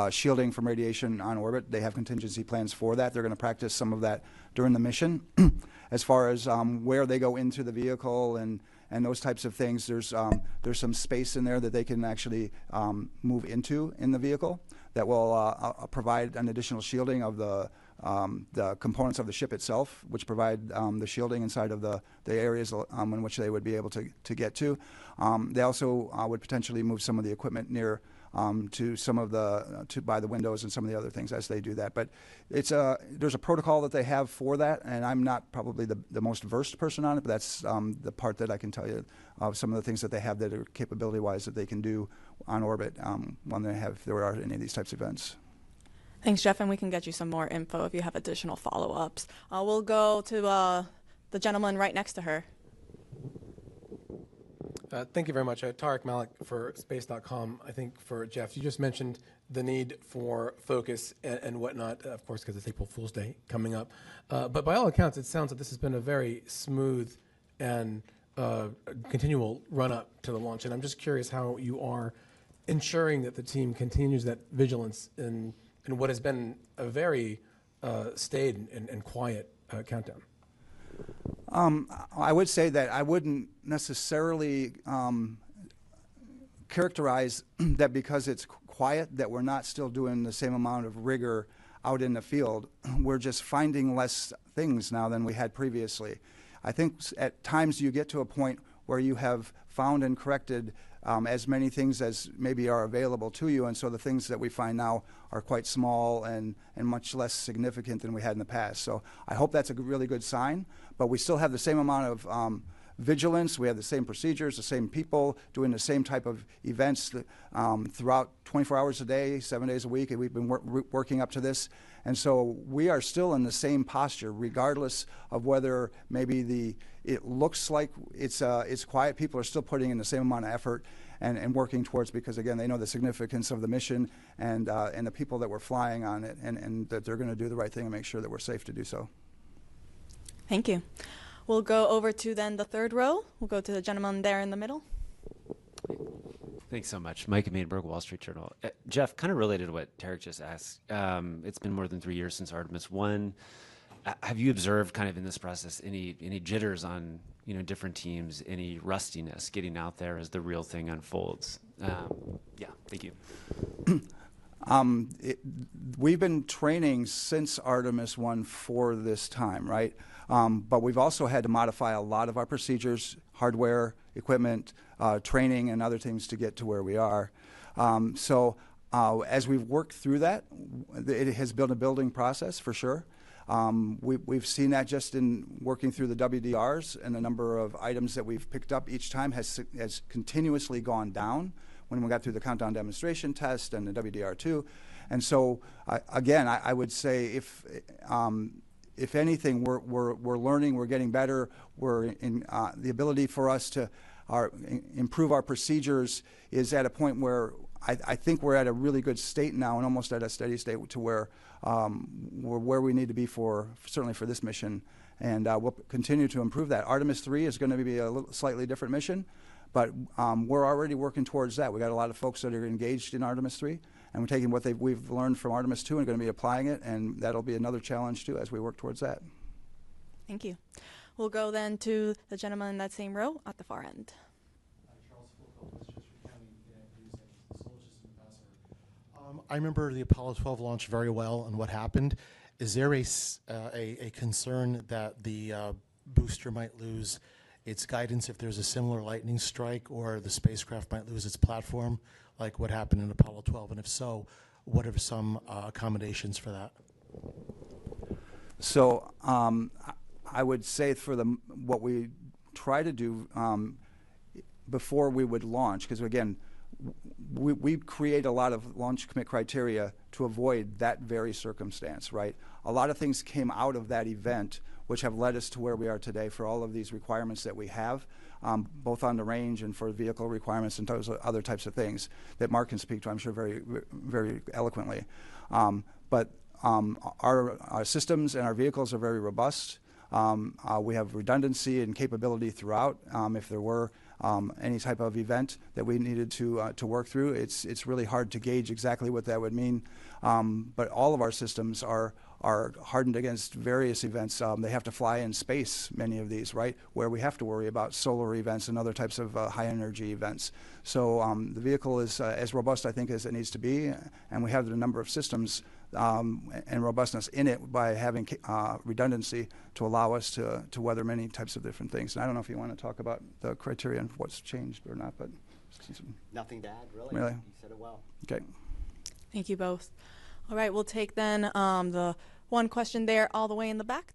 shielding from radiation on orbit, they have contingency plans for that. They're going to practice some of that during the mission. As far as where they go into the vehicle and those types of things, there's some space in there that they can actually move into in the vehicle that will provide an additional shielding of the components of the ship itself, which provide the shielding inside of the areas in which they would be able to get to. They also would potentially move some of the equipment near to some of by the windows and some of the other things as they do that. But there's a protocol that they have for that, and I'm not probably the most versed person on it, but that's the part that I can tell you of some of the things that they have that are capability-wise that they can do on orbit when there are any of these types of events. Thanks, Jeff, and we can get you some more info if you have additional follow-ups. We'll go to the gentleman right next to her. Thank you very much. Tarek Malik for Space.com. I think for Jeff, you just mentioned the need for focus and whatnot, of course, because it's April Fool's Day coming up. But by all accounts, it sounds like this has been a very smooth and continual run-up to the launch. And I'm just curious how you are ensuring that the team continues that vigilance in what has been a very staid and quiet countdown. I would say that I wouldn't necessarily characterize that because it's quiet that we're not still doing the same amount of rigor out in the field. We're just finding less things now than we had previously. I think at times you get to a point where you have found and corrected as many things as maybe are available to you, and so the things that we find now are quite small and much less significant than we had in the past. So I hope that's a really good sign, but we still have the same amount of vigilance. We have the same procedures, the same people doing the same type of events throughout 24 hours a day, 7 days a week, and we've been working up to this. And so we are still in the same posture, regardless of whether maybe it looks like it's quiet. People are still putting in the same amount of effort and working towards, because again, they know the significance of the mission and the people that we're flying on it, and that they're going to do the right thing and make sure that we're safe to do so. Thank you. We'll go over to then the third row. We'll go to the gentleman there in the middle. Thanks so much. Mike Mainberg, Wall Street Journal. Jeff, kind of related to what Tarek just asked, it's been more than 3 years since Artemis I. Have you observed kind of in this process any jitters on different teams, any rustiness getting out there as the real thing unfolds? Yeah, thank you. We've been training since Artemis I for this time, right? But we've also had to modify a lot of our procedures, hardware, equipment, training, and other things to get to where we are. So as we've worked through that, it has been a building process for sure. We've seen that just in working through the WDRs, and the number of items that we've picked up each time has continuously gone down when we got through the countdown demonstration test and the WDR2. And so again, I would say if anything, we're learning, we're getting better. We're in the ability for us to improve our procedures is at a point where I think we're at a really good state now, and almost at a steady state to where we're where we need to be certainly for this mission, and we'll continue to improve that. Artemis III is going to be a slightly different mission, but we're already working towards that. We got a lot of folks that are engaged in Artemis III, and we're taking what we've learned from Artemis II and going to be applying it, and that'll be another challenge too as we work towards that. Thank you. We'll go then to the gentleman in that same row at the far end. I remember the Apollo 12 launch very well and what happened. Is there a concern that the booster might lose its guidance if there's a similar lightning strike, or the spacecraft might lose its platform, like what happened in Apollo 12? And if so, what are some accommodations for that? So I would say for what we try to do, before we would launch, because again, we create a lot of launch commit criteria to avoid that very circumstance, right? A lot of things came out of that event which have led us to where we are today for all of these requirements that we have, both on the range and for vehicle requirements and those other types of things that Mark can speak to, I'm sure, very, very eloquently. But our systems and our vehicles are very robust. We have redundancy and capability throughout. If there were any type of event that we needed to work through, it's really hard to gauge exactly what that would mean. But all of our systems are hardened against various events. They have to fly in space, many of these, right, where we have to worry about solar events and other types of high energy events. So the vehicle is as robust, I think, as it needs to be, and we have the number of systems and robustness in it by having redundancy to allow us to weather many types of different things. And I don't know if you want to talk about the criteria and what's changed or not, but nothing to add, really. Really? You said it well. Okay. Thank you both. All right, we'll take then the one question there all the way in the back.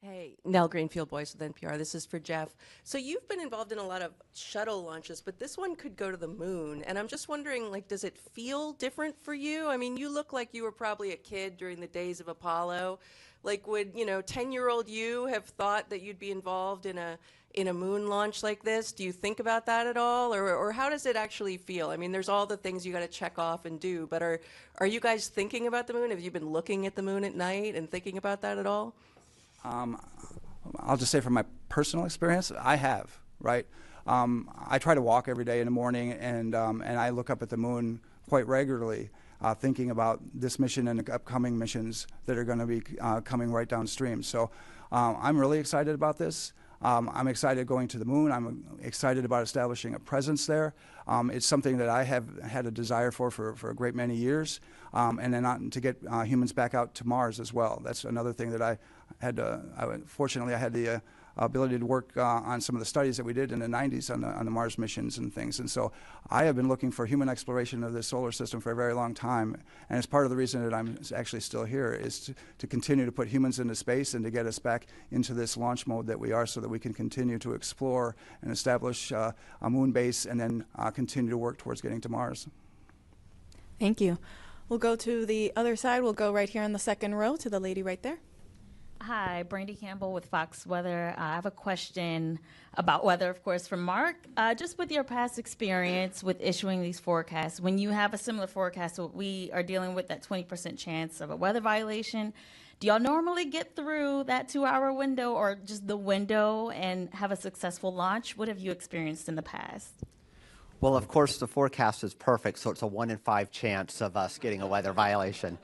Hey, Nell Greenfield, Voice with NPR. This is for Jeff. So you've been involved in a lot of shuttle launches, but this one could go to the moon. And I'm just wondering, like, does it feel different for you? I mean, you look like you were probably a kid during the days of Apollo. Like, would, 10-year-old you have thought that you'd be involved in a moon launch like this? Do you think about that at all? Or how does it actually feel? I mean, there's all the things you got to check off and do, but are you guys thinking about the moon? Have you been looking at the moon at night and thinking about that at all? I'll just say from my personal experience, I have, right? I try to walk every day in the morning, and I look up at the moon quite regularly, thinking about this mission and the upcoming missions that are going to be coming right downstream. So I'm really excited about this. I'm excited going to the moon. I'm excited about establishing a presence there. It's something that I have had a desire for a great many years, and then to get humans back out to Mars as well. That's another thing that I had. Fortunately, I had the ability to work on some of the studies that we did in the 90s on the Mars missions and things. And so I have been looking for human exploration of the solar system for a very long time. And it's part of the reason that I'm actually still here is to continue to put humans into space and to get us back into this launch mode that we are, so that we can continue to explore and establish a moon base and then continue to work towards getting to Mars. Thank you. We'll go to the other side. We'll go right here in the second row to the lady right there. Hi, Brandy Campbell with Fox Weather. I have a question about weather, of course, from Mark. Just with your past experience with issuing these forecasts, when you have a similar forecast, what we are dealing with, that 20% chance of a weather violation, do y'all normally get through that 2-hour window or just the window and have a successful launch? What have you experienced in the past? Well, of course, the forecast is perfect, so it's a 1 in 5 chance of us getting a weather violation.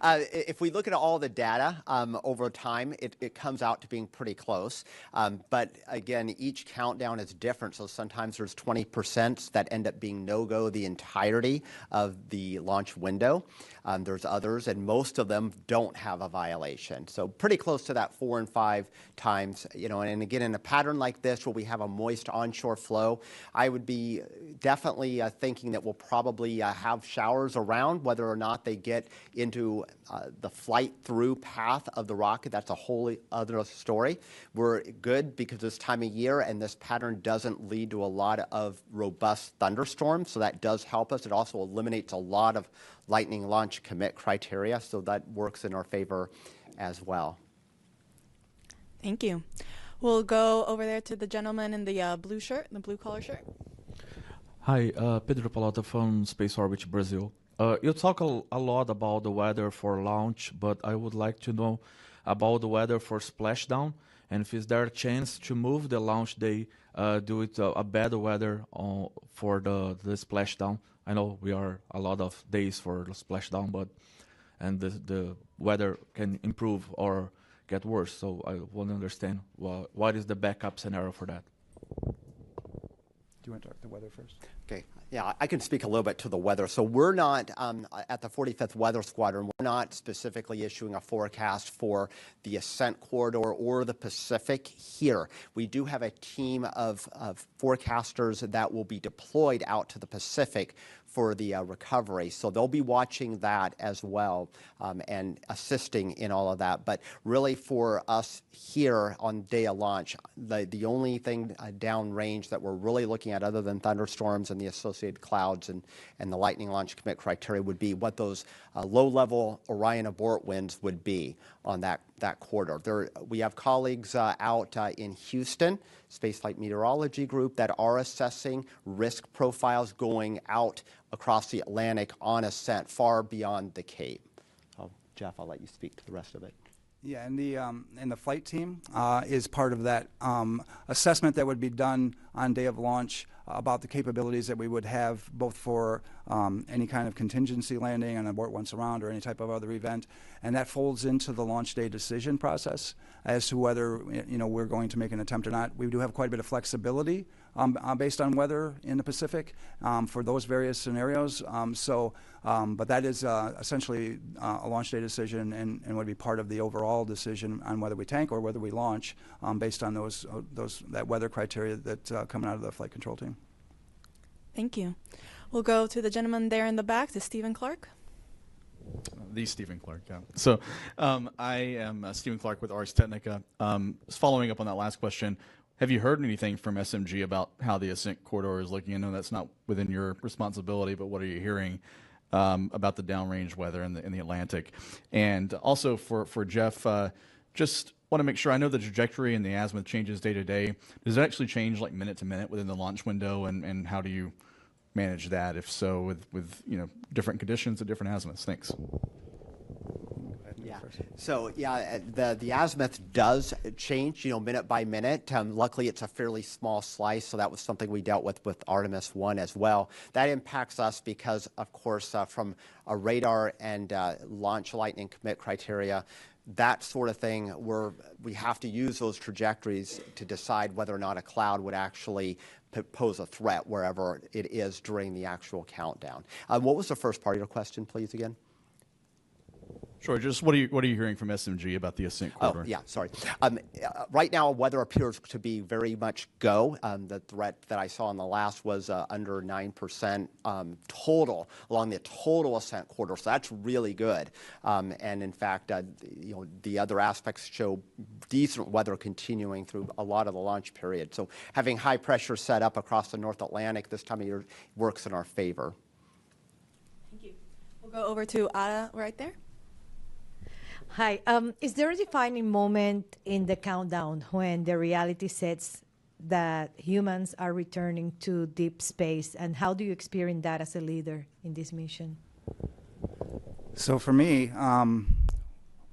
If we look at all the data over time, it comes out to being pretty close. But again, each countdown is different. So sometimes there's 20% that end up being no-go the entirety of the launch window. There's others, and most of them don't have a violation. So pretty close to that 4 and 5 times. And again, in a pattern like this where we have a moist onshore flow, I would be definitely thinking that we'll probably have showers around. Whether or not they get into the flight through path of the rocket, that's a whole other story. We're good because this time of year and this pattern doesn't lead to a lot of robust thunderstorms, so that does help us. It also eliminates a lot of lightning launch commit criteria, so that works in our favor as well. Thank you. We'll go over there to the gentleman in the blue shirt, the blue collar shirt. Hi, Pedro Palota from Space Orbit Brazil. You talk a lot about the weather for launch, but I would like to know about the weather for splashdown, and if is there a chance to move the launch day due to a bad weather for the splashdown. I know we are a lot of days for the splashdown, but the weather can improve or get worse. So I want to understand what is the backup scenario for that. you want to talk the weather first? Okay, yeah, I can speak a little bit to the weather. So we're not, at the 45th Weather Squadron, we're not specifically issuing a forecast for the Ascent Corridor or the Pacific here. We do have a team of forecasters that will be deployed out to the Pacific for the recovery. So they'll be watching that as well and assisting in all of that. But really for us here on day of launch, the only thing downrange that we're really looking at other than thunderstorms and the associated clouds and the lightning launch commit criteria would be what those low-level Orion abort winds would be on that corridor. We have colleagues out in Houston, Spaceflight Meteorology Group, that are assessing risk profiles going out across the Atlantic on ascent far beyond the Cape. Jeff, I'll let you speak to the rest of it. Yeah, and the flight team is part of that assessment that would be done on day of launch about the capabilities that we would have both for any kind of contingency landing, an abort once around, or any type of other event, and that folds into the launch day decision process as to whether we're going to make an attempt or not. We do have quite a bit of flexibility based on weather in the Pacific for those various scenarios. But that is essentially a launch day decision and would be part of the overall decision on whether we tank or whether we launch based on that weather criteria that coming out of the flight control team. Thank you. We'll go to the gentleman there in the back, to Stephen Clark. The Stephen Clark, yeah. So I am Stephen Clark with Ars Technica. Following up on that last question, have you heard anything from SMG about how the ascent corridor is looking? I know that's not within your responsibility, but what are you hearing about the downrange weather in the Atlantic? And also for Jeff, just want to make sure, I know the trajectory and the azimuth changes day to day. Does it actually change like minute to minute within the launch window, and how do you manage that, if so, with different conditions at different azimuths? Thanks. Yeah. So yeah, the azimuth does change, minute by minute. Luckily, it's a fairly small slice, so that was something we dealt with Artemis I as well. That impacts us because, of course, from a radar and launch lightning commit criteria, that sort of thing, we have to use those trajectories to decide whether or not a cloud would actually pose a threat wherever it is during the actual countdown. What was the first part of your question, please, again? Sure. Just what are you hearing from SMG about the ascent corridor? Oh, yeah, sorry. Right now, weather appears to be very much go. The threat that I saw on the last was under 9% total along the total ascent corridor, so that's really good. And in fact, the other aspects show decent weather continuing through a lot of the launch period. So having high pressure set up across the North Atlantic this time of year works in our favor. Thank you. We'll go over to Ada right there. Hi. Is there a defining moment in the countdown when the reality sets that humans are returning to deep space, and how do you experience that as a leader in this mission? So for me,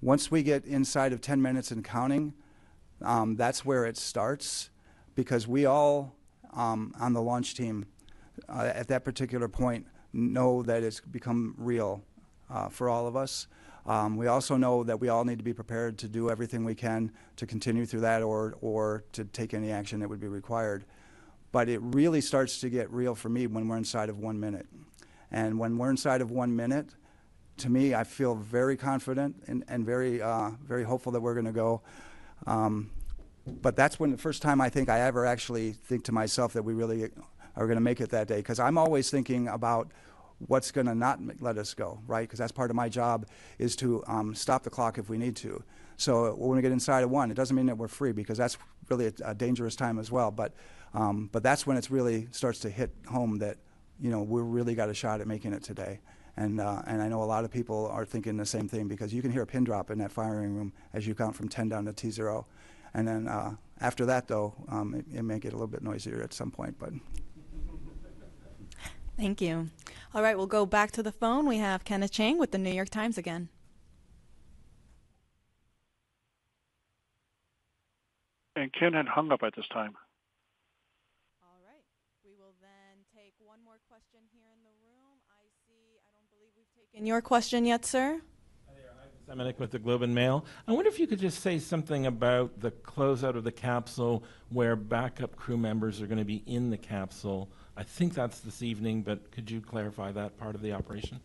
once we get inside of 10 minutes and counting, that's where it starts, because we all on the launch team at that particular point know that it's become real for all of us. We also know that we all need to be prepared to do everything we can to continue through that or to take any action that would be required. But it really starts to get real for me when we're inside of 1 minute. And when we're inside of 1 minute, to me, I feel very confident and very hopeful that we're going to go. But that's when the first time I think I ever actually think to myself that we really are going to make it that day. Because I'm always thinking about what's going to not let us go, right? Because that's part of my job, is to stop the clock if we need to. So when we get inside of 1, it doesn't mean that we're free, because that's really a dangerous time as well. But that's when it really starts to hit home that we really got a shot at making it today. And I know a lot of people are thinking the same thing, because you can hear a pin drop in that firing room as you count from 10 down to T0. And then after that, though, it may get a little bit noisier at some point, but. Thank you. All right, we'll go back to the phone. We have Kenneth Chang with the New York Times again. And Ken had hung up at this time. All right. We will then take one more question here in the room. I don't believe we've taken your question yet, sir. Hi there. I was Semenick with the Globe and Mail. I wonder if you could just say something about the closeout of the capsule where backup crew members are going to be in the capsule. I think that's this evening, but could you clarify that part of the operation?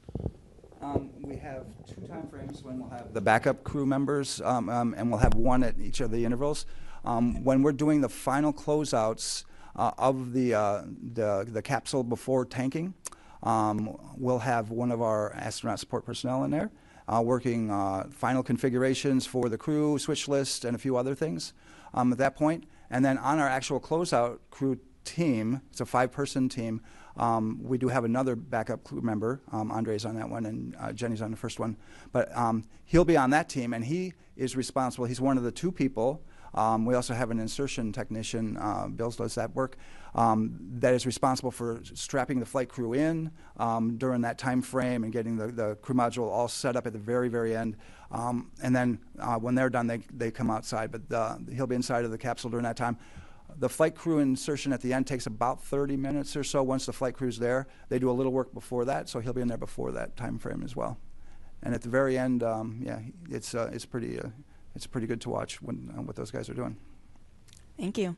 We have 2 time frames when we'll have the backup crew members, and we'll have 1 at each of the intervals. When we're doing the final closeouts of the capsule before tanking, we'll have one of our astronaut support personnel in there working final configurations for the crew, switch list, and a few other things at that point. And then on our actual closeout crew team, it's a 5-person team, we do have another backup crew member. Andre's on that one, and Jenny's on the first one. But he'll be on that team, and he is responsible. He's one of the 2 people. We also have an insertion technician, Bill does that work, that is responsible for strapping the flight crew in during that time frame and getting the crew module all set up at the very, very end. And then when they're done, they come outside. But he'll be inside of the capsule during that time. The flight crew insertion at the end takes about 30 minutes or so. Once the flight crew's there, they do a little work before that, so he'll be in there before that time frame as well. And at the very end, yeah, it's pretty good to watch what those guys are doing. Thank you.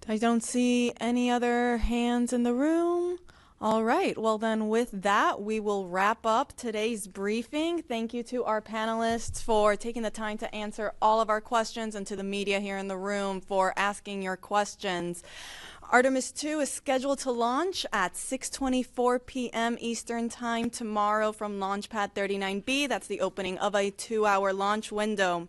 I don't see any other hands in the room. All right. Well, then with that, we will wrap up today's briefing. Thank you to our panelists for taking the time to answer all of our questions, and to the media here in the room for asking your questions. Artemis II is scheduled to launch at 6:24 p.m. Eastern Time tomorrow from Launch Pad 39B. That's the opening of a 2-hour launch window.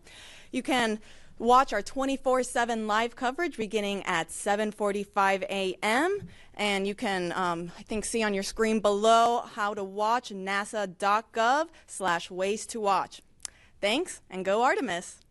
You can watch our 24/7 live coverage beginning at 7:45 a.m. And you can, I think, see on your screen below how to watch nasa.gov/ways to watch. Thanks, and go Artemis.